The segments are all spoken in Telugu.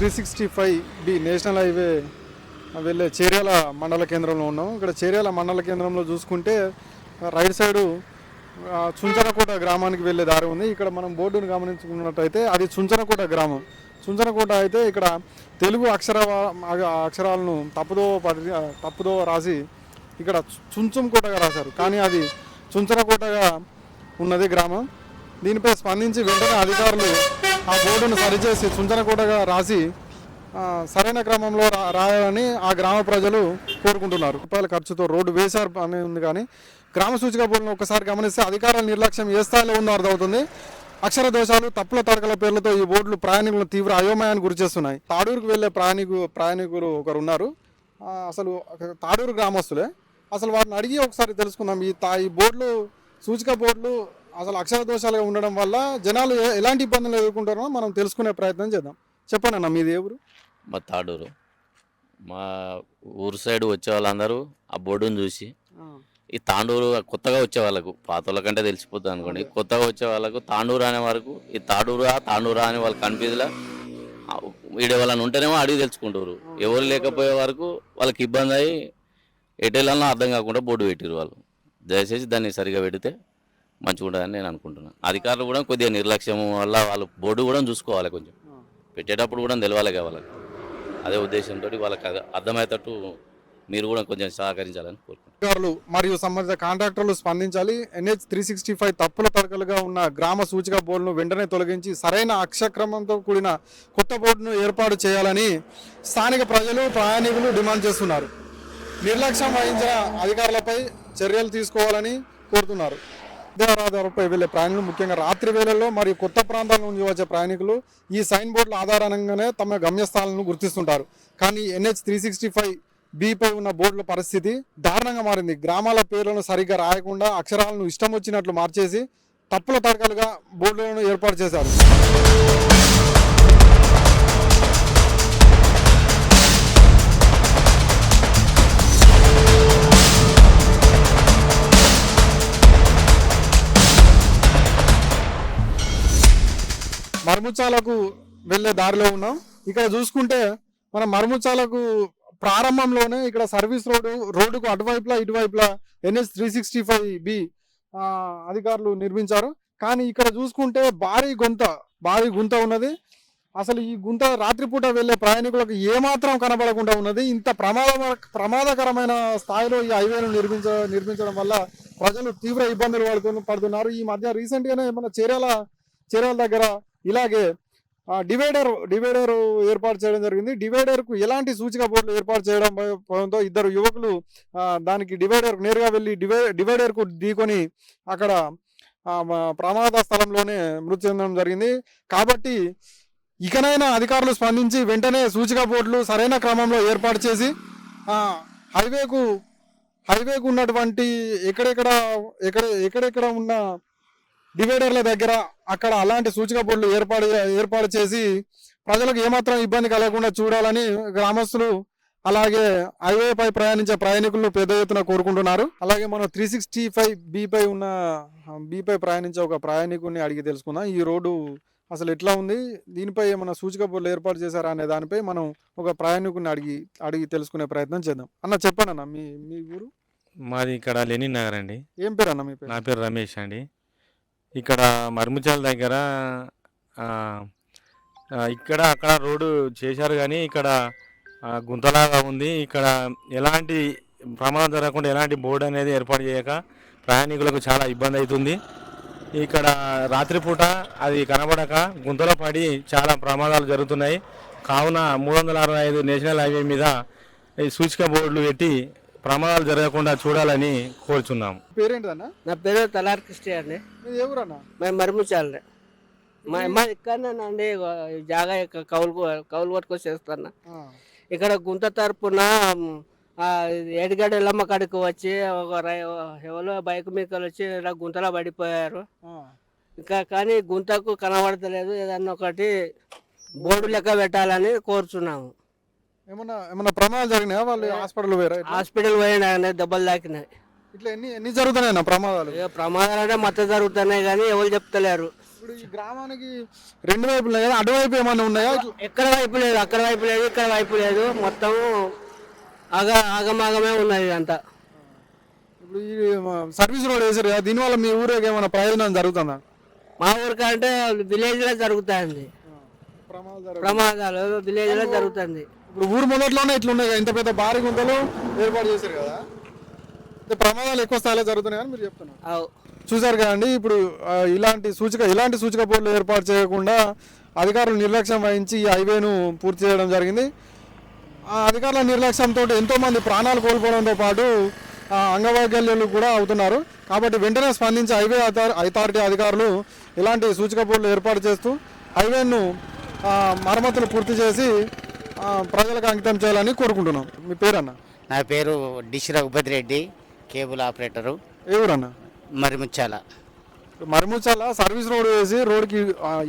365 నేషనల్ హైవే వెళ్ళే చేర్యాల మండల కేంద్రంలో ఉన్నాం. ఇక్కడ చేర్యాల మండల కేంద్రంలో చూసుకుంటే రైట్ సైడు చుంచనకోట గ్రామానికి వెళ్ళే దారి ఉంది. ఇక్కడ మనం బోర్డును గమనించుకున్నట్టయితే అది చుంచనకోట గ్రామం. చుంచనకోట అయితే ఇక్కడ తెలుగు అక్షరాలను తప్పుదో రాసి ఇక్కడ చుంచుంకోటగా రాశారు, కానీ అది చుంచనకోటగా ఉన్నది గ్రామం. దీనిపై స్పందించి వెంటనే అధికారులు ఆ బోర్డును సరిచేసి చుంచనకోటగా రాసి సరైన క్రమంలో రాయాలని ఆ గ్రామ ప్రజలు కోరుకుంటున్నారు. రూపాయల ఖర్చుతో రోడ్డు వేశారు అని ఉంది, కానీ గ్రామ సూచిక బోర్డును ఒకసారి గమనిస్తే అధికారుల నిర్లక్ష్యం ఏ స్థాయిలో ఉందో అర్థమవుతుంది. అక్షర దోషాలు, తప్పుల తడకల పేర్లతో ఈ బోర్డులు ప్రయాణికులను తీవ్ర అయోమయాన్ని గురిచేస్తున్నాయి. తాడూరుకు వెళ్ళే ప్రయాణికులు ఒకరు ఉన్నారు. అసలు తాడూరు గ్రామస్తులే. అసలు వారిని అడిగి ఒకసారి తెలుసుకుందాం. ఈ బోర్డులు, సూచిక బోర్డులు అసలు అక్షర దోషాలుగా ఉండడం వల్ల జనాలు ఎలాంటి ఇబ్బందులు ఎదుర్కొంటారో మనం తెలుసుకునే ప్రయత్నం చేద్దాం. చెప్పండి అన్న, మీది ఏ ఊరు? మా తాడూరు. మా ఊరు సైడ్ వచ్చే వాళ్ళందరూ ఆ బోర్డును చూసి, ఈ తాండూరు కొత్తగా వచ్చే వాళ్ళకు, పాత వాళ్ళకంటే తెలిసిపోతుంది అనుకోండి, కొత్తగా వచ్చే వాళ్ళకు తాండూరు అనే వరకు ఈ తాండూరా అని వాళ్ళకి కనిపించలే. వీడియో వాళ్ళని ఉంటేనేమో అడిగి తెలుసుకుంటారు. ఎవరు లేకపోయే వరకు వాళ్ళకి ఇబ్బంది అయ్యి ఎటెళ్ళాలన్నా అర్థం కాకుండా బోర్డు పెట్టారు వాళ్ళు. దయచేసి దాన్ని సరిగా పెడితే మంచిగా ఉంటుందని నేను అనుకుంటున్నాను. అధికారులు కూడా కొద్దిగా నిర్లక్ష్యం వల్ల వాళ్ళు బోర్డు కూడా చూసుకోవాలి, కొంచెం పెట్టేటప్పుడు కూడా తెలవాలి వాళ్ళకి. అదే ఉద్దేశంతో వాళ్ళకి అర్థమయ్యేటట్టు మీరు కూడా కొంచెం సహకరించాలని కోరుకుంటున్నాను. అధికారులు మరియు సంబంధిత కాంట్రాక్టర్లు స్పందించాలి. NH 365 తప్పుల తడకలుగా ఉన్న గ్రామ సూచిక బోర్డును వెంటనే తొలగించి సరైన అక్షక్రమంతో కూడిన కొత్త బోర్డును ఏర్పాటు చేయాలని స్థానిక ప్రజలు, ప్రయాణికులు డిమాండ్ చేస్తున్నారు. నిర్లక్ష్యం వహించిన అధికారులపై చర్యలు తీసుకోవాలని కోరుతున్నారు. రహదారులపై వెళ్లే ప్రయాణికులు, ముఖ్యంగా రాత్రి వేళల్లో మరియు కొత్త ప్రాంతాల నుంచి వచ్చే ప్రయాణికులు ఈ సైన్ బోర్డుల ఆధారంగానే తమ గమ్యస్థానాలను గుర్తిస్తుంటారు. కానీ NH 365 పై ఉన్న బోర్డుల పరిస్థితి దారుణంగా మారింది. గ్రామాల పేర్లను సరిగ్గా రాయకుండా అక్షరాలను ఇష్టం వచ్చినట్లు మార్చేసి తప్పుల తడకలుగా బోర్డులను ఏర్పాటు చేశారు. మర్ముచాలకు వెళ్ళే దారిలో ఉన్నాం. ఇక్కడ చూసుకుంటే మనం మర్ముచాలకు ప్రారంభంలోనే ఇక్కడ సర్వీస్ రోడ్డుకు ఇటువైపులా NH 365 అధికారులు నిర్మించారు. కానీ ఇక్కడ చూసుకుంటే భారీ గుంత ఉన్నది. అసలు ఈ గుంత రాత్రిపూట వెళ్ళే ప్రయాణికులకు ఏమాత్రం కనబడకుండా ఉన్నది. ఇంత ప్రమాదకరమైన స్థాయిలో ఈ హైవేను నిర్మించడం వల్ల ప్రజలు తీవ్ర ఇబ్బందులు పడుతున్నారు. ఈ మధ్య రీసెంట్గానే మన చేరాల దగ్గర ఇలాగే డివైడర్ ఏర్పాటు చేయడం జరిగింది. డివైడర్కు ఎలాంటి సూచిక బోర్డులు ఏర్పాటు చేయడంతో ఇద్దరు యువకులు దానికి డివైడర్ నేరుగా వెళ్ళి డివైడర్కు ఢీకొని అక్కడ ప్రమాద స్థలంలోనే మృతి చెందడం జరిగింది. కాబట్టి ఇకనైనా అధికారులు స్పందించి వెంటనే సూచిక బోర్డులు సరైన క్రమంలో ఏర్పాటు చేసి హైవేకు ఉన్నటువంటి ఎక్కడెక్కడ ఉన్న డివైడర్ల దగ్గర అక్కడ అలాంటి సూచిక బోర్డులు ఏర్పాటు చేసి ప్రజలకు ఏమాత్రం ఇబ్బంది కలగకుండా చూడాలని గ్రామస్తులు, అలాగే హైవేపై ప్రయాణించే ప్రయాణికులను పెద్ద ఎత్తున కోరుకుంటున్నారు. అలాగే మనం 365 పై ప్రయాణించే ఒక ప్రయాణికుడిని అడిగి తెలుసుకుందాం. ఈ రోడ్డు అసలు ఎట్లా ఉంది, దీనిపై ఏమైనా సూచిక బోర్డులు ఏర్పాటు చేశారా అనే దానిపై మనం ఒక ప్రయాణికుడిని అడిగి తెలుసుకునే ప్రయత్నం చేద్దాం. అన్న, చెప్పండి అన్న, మీ ఊరు? మాది ఇక్కడ లెనిన్ నగర్ అండి. ఏం పేరు అన్న మీ పేరు? నా పేరు రమేష్ అండి. ఇక్కడ మర్ముచాల దగ్గర ఇక్కడ అక్కడ రోడ్డు చేశారు, కానీ ఇక్కడ గుంతలాగా ఉంది. ఇక్కడ ఎలాంటి ప్రమాదం జరగకుండా ఎలాంటి బోర్డు అనేది ఏర్పాటు చేయక ప్రయాణికులకు చాలా ఇబ్బంది అవుతుంది. ఇక్కడ రాత్రిపూట అది కనబడక గుంతలో పడి చాలా ప్రమాదాలు జరుగుతున్నాయి. కావున 365 నేషనల్ హైవే మీద ఈ సూచిక బోర్డులు పెట్టి ప్రమాదాలు జరగకుండా చూడాలని కోరుచున్నాము. పేరేంటన్నా? నా పేరు తలార్ కృష్ణ అండి. ఎవరన్నా? మేము మర్ముచాలే. మా ఇక్కడనండి జాగా కౌలు పట్టుకొని చేస్తున్నా. ఇక్కడ గుంత తరపున ఏడుగడ్డ ఎల్లమ్మ కాడికి వచ్చి ఎవరో బైక్ మీద వచ్చి ఇలా గుంతలో పడిపోయారు. ఇంకా కానీ గుంతకు కనబడతలేదు. ఏదన్నా ఒకటి బోర్డు లెక్క పెట్టాలని కోరుచున్నాము. ఏమన్నా ప్రమాదాలు జరిగినాయా? వాళ్ళు హాస్పిటల్ పోయినా దెబ్బలు తాకినాయి. ఇట్లా ఎన్ని జరుగుతున్నాయి ప్రమాదాలు? ప్రమాదాలు అంటే మొత్తం జరుగుతున్నాయి, కానీ ఎవరు చెప్తలేరు. ఇప్పుడు ఈ గ్రామానికి రెండు వైపులు ఉన్నాయి కదా, అటువైపు ఏమన్నా ఉన్నాయా? ఎక్కడ వైపు లేదు, అక్కడ వైపు లేదు, ఇక్కడ వైపు లేదు, మొత్తం ఆగమాగమే ఉన్నది అంతా. ఇప్పుడు ఈ సర్వీస్ రోడ్ వేసారు కదా, దీనివల్ల మీ ఊరికి ఏమైనా ప్రయోజనం జరుగుతుందా? మా ఊరికంటే విలేజ్ లో జరుగుతుంది ప్రమాదాలు, విలేజ్ లో జరుగుతుంది. ఇప్పుడు ఊరు మొదట్లోనే ఇట్లున్నాయి కదా, ఇంత పెద్ద భారీ గుంతలు ఏర్పాటు చేశారు కదా, ప్రమాదాలు ఎక్కువ స్థాయిలో జరుగుతున్నాయని మీరు చెప్తున్నారు. చూసారు కదండి. ఇప్పుడు ఇలాంటి సూచిక బోర్డులు ఏర్పాటు చేయకుండా అధికారులు నిర్లక్ష్యం వహించి ఈ హైవేను పూర్తి చేయడం జరిగింది. ఆ అధికారుల నిర్లక్ష్యంతో ఎంతోమంది ప్రాణాలు కోల్పోవడంతో పాటు అంగవైకల్యాలు కూడా అవుతున్నారు. కాబట్టి వెంటనే స్పందించి హైవే అథారిటీ అధికారులు ఇలాంటి సూచిక బోర్డులు ఏర్పాటు చేస్తూ హైవేను మరమ్మతులు పూర్తి చేసి ప్రజలకు అంకితం చేయాలని కోరుకుంటున్నాం. మీ పేరన్న? నా పేరు dish Raghupathi Reddy, cable operator. ఏ ఊరన్న? మరిముచ్చాల. మరిముచ్చాల సర్వీస్ రోడ్ వేసి రోడ్కి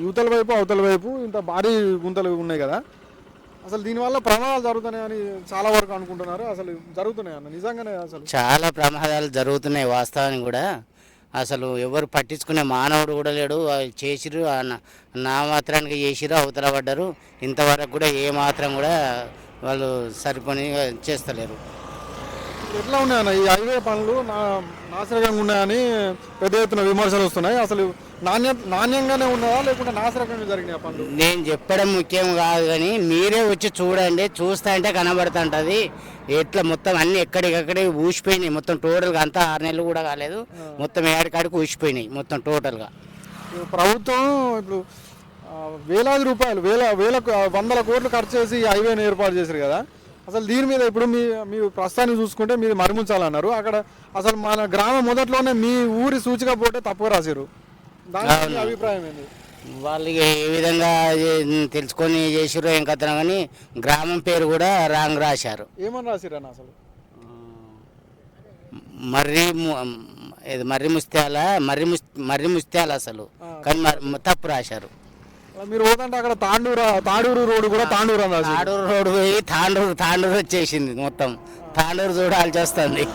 యువతల వైపు అవతల వైపు ఇంత భారీ గుంతలు ఉన్నాయి కదా, అసలు దీనివల్ల ప్రమాదాలు జరుగుతున్నాయని చాలా వరకు అనుకుంటున్నారు. అసలు జరుగుతున్నాయి అన్న నిజంగానే? అసలు చాలా ప్రమాదాలు జరుగుతున్నాయి వాస్తవానికి కూడా. అసలు ఎవరు పట్టించుకునే మానవుడు కూడా లేడు. చేసిరు నా మాత్రానికి చేసిరు, అవతల పడ్డారు. ఇంతవరకు కూడా ఏ మాత్రం కూడా వాళ్ళు సరిపోని చేస్తలేరు. ఎట్లా ఉన్నాయన్న ఈ హైవే పనులు? నాశరకంగా ఉన్నాయని పెద్ద ఎత్తున విమర్శలు వస్తున్నాయి. అసలు నాణ్యంగానే ఉన్నదా లేకుంటే నాశరకంగా జరిగినాయి పనులు? నేను చెప్పడం ముఖ్యం కాదు, కానీ మీరే వచ్చి చూడండి. చూస్తా అంటే కనబడుతుంటుంది ఎట్లా మొత్తం అన్ని ఎక్కడికక్కడే ఊసిపోయినాయి. మొత్తం టోటల్గా అంతా 6 నెలలు కూడా కాలేదు, మొత్తం ఏడికాడికి ఊసిపోయినాయి మొత్తం టోటల్గా. ప్రభుత్వం ఇప్పుడు వేలాది రూపాయలు వందల కోట్లు ఖర్చు చేసి ఈ హైవేని ఏర్పాటు చేశారు కదా, అసలు దీని మీద ఇప్పుడు మీ ప్రస్తుతానికి చూసుకుంటే మీరు మరిముంచాలన్నారు. అక్కడ అసలు మన గ్రామం మొదట్లోనే మీ ఊరి సూచిక పోతే తప్పుగా రాశారు. దాని అభిప్రాయం ఏంటి? వాళ్ళకి ఏ విధంగా తెలుసుకొని చేసిరో ఏం కథనం, కానీ గ్రామం పేరు కూడా రాంగ్ రాశారు. ఏమని రాసిరు అన్న? అసలు మర్రి ముత్యాల అసలు, కానీ తప్పు రాశారు. మీరు పోతుంటే అక్కడ తాడూరు రోడ్డు కూడా తాండూరు రోడ్డు పోయి తాండూరు వచ్చేసింది. మొత్తం తాండూరు చూడాల్సి వస్తుంది.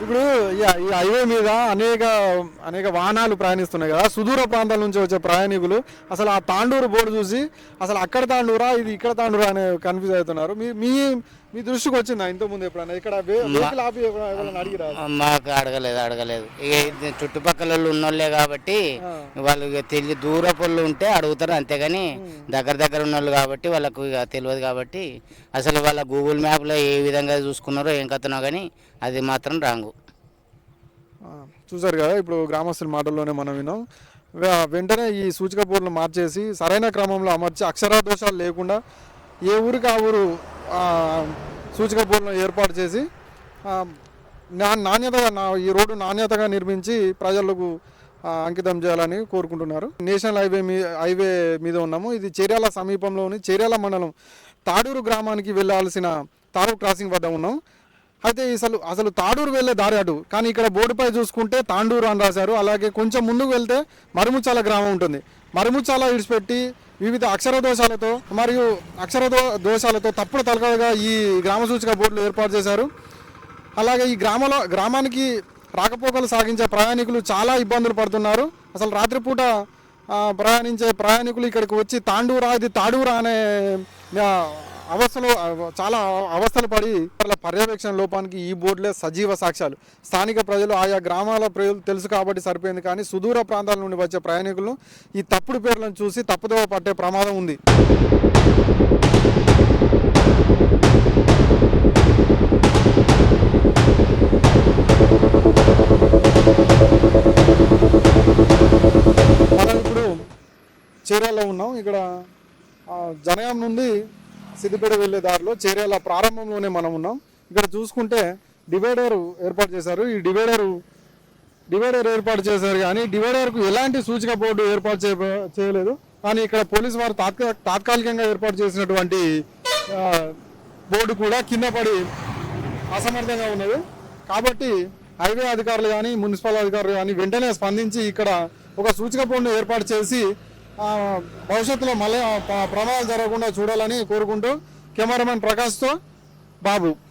ఇప్పుడు ఈ హైవే మీద అనేక వాహనాలు ప్రయాణిస్తున్నాయి కదా, సుదూర ప్రాంతాల నుంచి వచ్చే ప్రయాణికులు అసలు ఆ తాండూరు బోర్డు చూసి అసలు అక్కడ తాండూరా ఇది ఇక్కడ తాండూరా అనే కన్ఫ్యూజ్ అవుతున్నారు. మీ దృష్టికి వచ్చిందా ఇంతకుముందు ఎప్పుడన్నా ఇక్కడ అడిగిరా? మాకు అడగలేదు. ఇక చుట్టుపక్కల ఉన్నోళ్ళే కాబట్టి వాళ్ళు తెలియ దూరపళ్ళు ఉంటే అడుగుతారు, అంతేగాని దగ్గర ఉన్న వాళ్ళు కాబట్టి వాళ్ళకు ఇక తెలియదు. కాబట్టి అసలు వాళ్ళ గూగుల్ మ్యాప్లో ఏ విధంగా చూసుకున్నారో ఏం కథనో, కానీ అది మాత్రం రాంగు. చూసారు కదా, ఇప్పుడు గ్రామస్తుల మాటల్లోనే మనం విన్నాం. వెంటనే ఈ సూచిక బోర్డులు మార్చేసి సరైన క్రమంలో అమర్చి అక్షర దోషాలు లేకుండా ఏ ఊరికి ఆ ఊరు సూచిక బోర్డులను ఏర్పాటు చేసి ఈ రోడ్డు నాణ్యతగా నిర్మించి ప్రజలకు అంకితం చేయాలని కోరుకుంటున్నారు. నేషనల్ హైవే మీద ఉన్నాము. ఇది చేర్యాల సమీపంలోని చేర్యాల మండలం తాడూరు గ్రామానికి వెళ్ళాల్సిన తాడూరు క్రాసింగ్ వద్ద ఉన్నాం. అయితే అసలు తాడూరు వెళ్ళే దారి అటు, కానీ ఇక్కడ బోర్డుపై చూసుకుంటే తాండూరు అని రాశారు. అలాగే కొంచెం ముందుకు వెళ్తే మరిముచ్చాల గ్రామం ఉంటుంది. మరిముచ్చాల విడిచిపెట్టి వివిధ అక్షర దోషాలతో తప్పుడు తలకగా ఈ గ్రామ సూచిక బోర్డులు ఏర్పాటు చేశారు. అలాగే ఈ గ్రామానికి రాకపోకలు సాగించే ప్రయాణికులు చాలా ఇబ్బందులు పడుతున్నారు. అసలు రాత్రిపూట ప్రయాణించే ప్రయాణికులు ఇక్కడికి వచ్చి తాడూరా అనే చాలా అవస్థలు పడి వాళ్ళ పర్యవేక్షణ లోపానికి ఈ బోర్డులే సజీవ సాక్ష్యాలు. స్థానిక ప్రజలు ఆయా గ్రామాల ప్రజలు తెలుసు కాబట్టి సరిపోయింది, కానీ సుదూర ప్రాంతాల నుండి వచ్చే ప్రయాణికులను ఈ తప్పుడు పేర్లను చూసి తప్పుదోవ పట్టే ప్రమాదం ఉంది. మనం ఇప్పుడు చేర్యాలలో ఉన్నాం. ఇక్కడ జనగాం నుండి సిద్దిపేట వెళ్ళే దారిలో చేర్యాల ప్రారంభంలోనే మనం ఉన్నాం. ఇక్కడ చూసుకుంటే డివైడర్ ఏర్పాటు చేశారు. ఈ డివైడర్ ఏర్పాటు చేశారు, కానీ డివైడర్కు ఎలాంటి సూచిక బోర్డు ఏర్పాటు చేయలేదు. కానీ ఇక్కడ పోలీసు వారు తాత్కాలికంగా ఏర్పాటు చేసినటువంటి బోర్డు కూడా కింద పడి అసమర్థంగా ఉన్నది. కాబట్టి హైవే అధికారులు కానీ మున్సిపల్ అధికారులు కానీ వెంటనే స్పందించి ఇక్కడ ఒక సూచిక బోర్డును ఏర్పాటు చేసి భవిష్యత్తులో మళ్ళీ ప్రమాదాలు జరగకుండా చూడాలని కోరుకుంటూ కెమెరామెన్ ప్రకాష్తో బాబు.